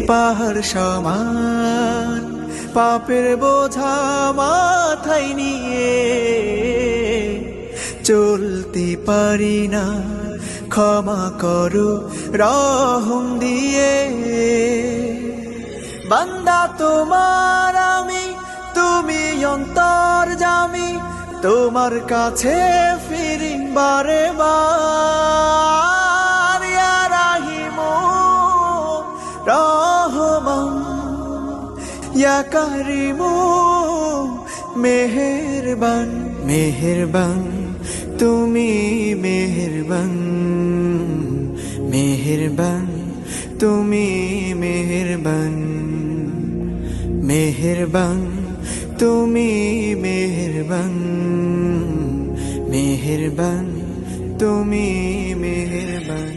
পাহাড় সমান পাপের বোঝা মাথায় নিয়ে চলতে পারি না, ক্ষমা করো রহম দিয়ে। বান্দা তোমার আমি, তুমি অন্তর্যামী, তোমার কাছে ফিরি বারে বার। ইয়া রাহিমু রহমান, ইয়া কারিমু মেহেরবান, মেহেরবান তুমি মেহেরবান, মেহেরবান তুমি মেহেরবান, মেহেরবান তুমি মেহেরবান, মেহেরবান তুমি মেহেরবান।